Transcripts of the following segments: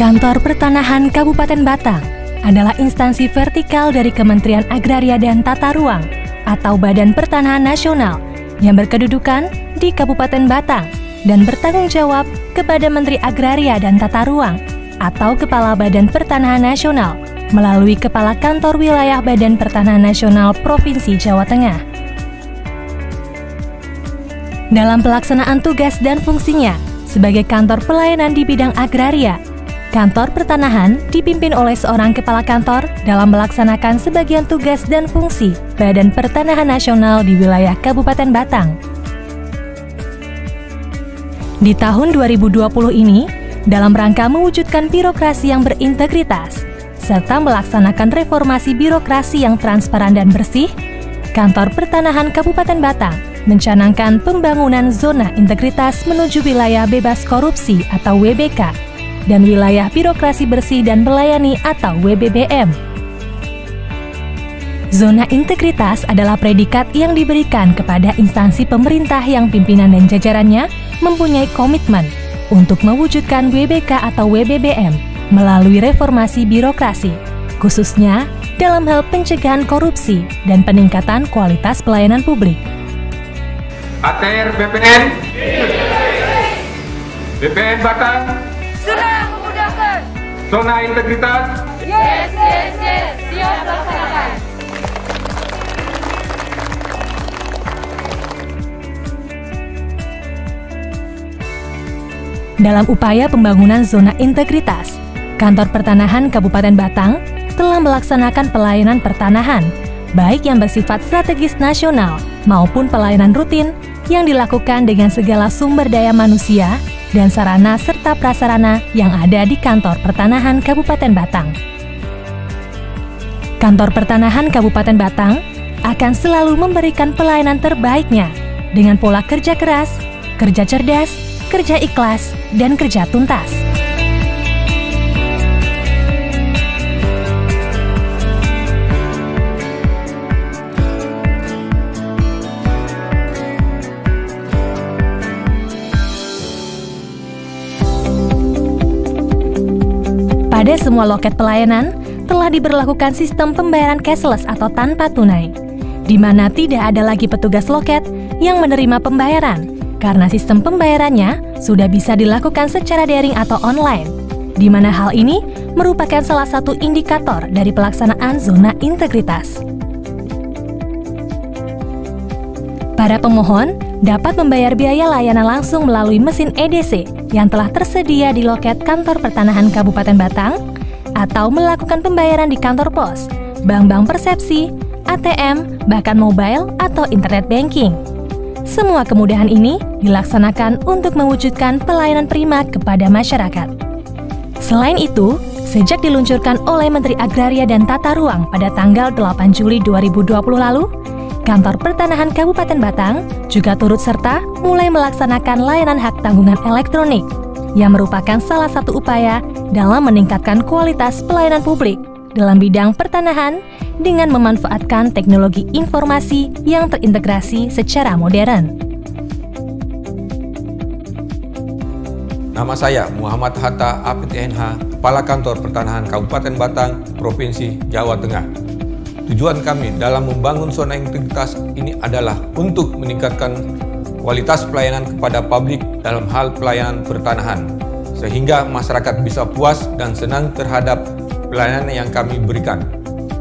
Kantor Pertanahan Kabupaten Batang adalah instansi vertikal dari Kementerian Agraria dan Tata Ruang atau Badan Pertanahan Nasional yang berkedudukan di Kabupaten Batang dan bertanggung jawab kepada Menteri Agraria dan Tata Ruang atau Kepala Badan Pertanahan Nasional melalui Kepala Kantor Wilayah Badan Pertanahan Nasional Provinsi Jawa Tengah. Dalam pelaksanaan tugas dan fungsinya sebagai kantor pelayanan di bidang agraria, Kantor Pertanahan dipimpin oleh seorang kepala kantor dalam melaksanakan sebagian tugas dan fungsi Badan Pertanahan Nasional di wilayah Kabupaten Batang. Di tahun 2020 ini, dalam rangka mewujudkan birokrasi yang berintegritas, serta melaksanakan reformasi birokrasi yang transparan dan bersih, Kantor Pertanahan Kabupaten Batang mencanangkan pembangunan zona integritas menuju wilayah bebas korupsi atau WBK, dan wilayah birokrasi bersih dan melayani atau WBBM. Zona integritas adalah predikat yang diberikan kepada instansi pemerintah yang pimpinan dan jajarannya mempunyai komitmen untuk mewujudkan WBK atau WBBM melalui reformasi birokrasi, khususnya dalam hal pencegahan korupsi dan peningkatan kualitas pelayanan publik. ATR BPN, BPN Batang, senang memudahkan. zona integritas. Yes, siap laksanakan. Dalam upaya pembangunan zona integritas, Kantor Pertanahan Kabupaten Batang telah melaksanakan pelayanan pertanahan, baik yang bersifat strategis nasional maupun pelayanan rutin yang dilakukan dengan segala sumber daya manusia dan sarana serta prasarana yang ada di Kantor Pertanahan Kabupaten Batang. Kantor Pertanahan Kabupaten Batang akan selalu memberikan pelayanan terbaiknya dengan pola kerja keras, kerja cerdas, kerja ikhlas, dan kerja tuntas. Pada semua loket pelayanan, telah diberlakukan sistem pembayaran cashless atau tanpa tunai, di mana tidak ada lagi petugas loket yang menerima pembayaran, karena sistem pembayarannya sudah bisa dilakukan secara daring atau online, di mana hal ini merupakan salah satu indikator dari pelaksanaan zona integritas. Para pemohon dapat membayar biaya layanan langsung melalui mesin EDC yang telah tersedia di loket Kantor Pertanahan Kabupaten Batang atau melakukan pembayaran di kantor pos, bank-bank persepsi, ATM, bahkan mobile atau internet banking. Semua kemudahan ini dilaksanakan untuk mewujudkan pelayanan prima kepada masyarakat. Selain itu, sejak diluncurkan oleh Menteri Agraria dan Tata Ruang pada tanggal 8 Juli 2020 lalu, Kantor Pertanahan Kabupaten Batang juga turut serta mulai melaksanakan layanan hak tanggungan elektronik yang merupakan salah satu upaya dalam meningkatkan kualitas pelayanan publik dalam bidang pertanahan dengan memanfaatkan teknologi informasi yang terintegrasi secara modern. Nama saya Muhammad Hatta APTNH, Kepala Kantor Pertanahan Kabupaten Batang, Provinsi Jawa Tengah. Tujuan kami dalam membangun zona integritas ini adalah untuk meningkatkan kualitas pelayanan kepada publik dalam hal pelayanan pertanahan, sehingga masyarakat bisa puas dan senang terhadap pelayanan yang kami berikan.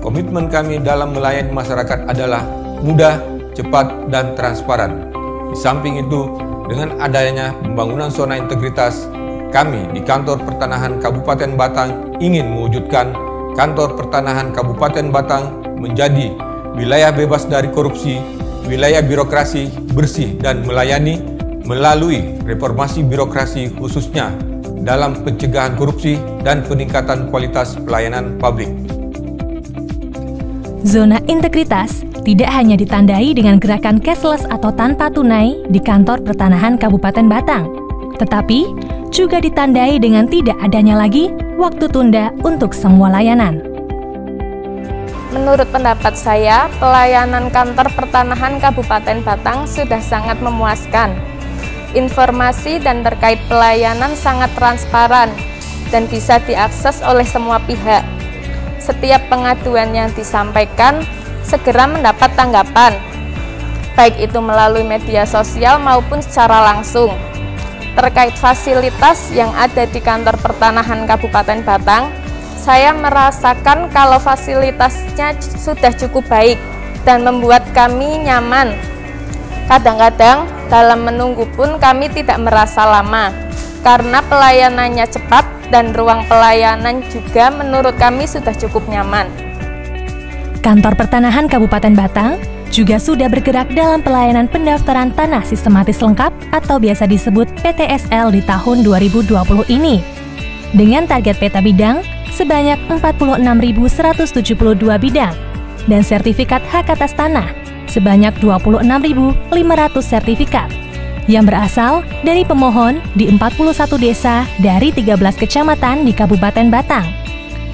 Komitmen kami dalam melayani masyarakat adalah mudah, cepat, dan transparan. Di samping itu, dengan adanya pembangunan zona integritas, kami di Kantor Pertanahan Kabupaten Batang ingin mewujudkan Kantor Pertanahan Kabupaten Batang menjadi wilayah bebas dari korupsi, wilayah birokrasi bersih dan melayani melalui reformasi birokrasi khususnya dalam pencegahan korupsi dan peningkatan kualitas pelayanan publik. Zona integritas tidak hanya ditandai dengan gerakan cashless atau tanpa tunai di Kantor Pertanahan Kabupaten Batang, tetapi juga ditandai dengan tidak adanya lagi waktu tunda untuk semua layanan. Menurut pendapat saya, pelayanan Kantor Pertanahan Kabupaten Batang sudah sangat memuaskan. Informasi dan terkait pelayanan sangat transparan, dan bisa diakses oleh semua pihak. Setiap pengaduan yang disampaikan segera mendapat tanggapan, baik itu melalui media sosial maupun secara langsung. Terkait fasilitas yang ada di kantor pertanahan Kabupaten Batang, saya merasakan kalau fasilitasnya sudah cukup baik dan membuat kami nyaman. Kadang-kadang dalam menunggu pun kami tidak merasa lama, karena pelayanannya cepat dan ruang pelayanan juga menurut kami sudah cukup nyaman. Kantor Pertanahan Kabupaten Batang juga sudah bergerak dalam pelayanan pendaftaran tanah sistematis lengkap atau biasa disebut PTSL di tahun 2020 ini. Dengan target peta bidang sebanyak 46.172 bidang dan sertifikat hak atas tanah sebanyak 26.500 sertifikat yang berasal dari pemohon di 41 desa dari 13 kecamatan di Kabupaten Batang,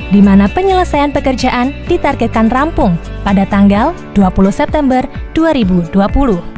di mana penyelesaian pekerjaan ditargetkan rampung pada tanggal 20 September 2020.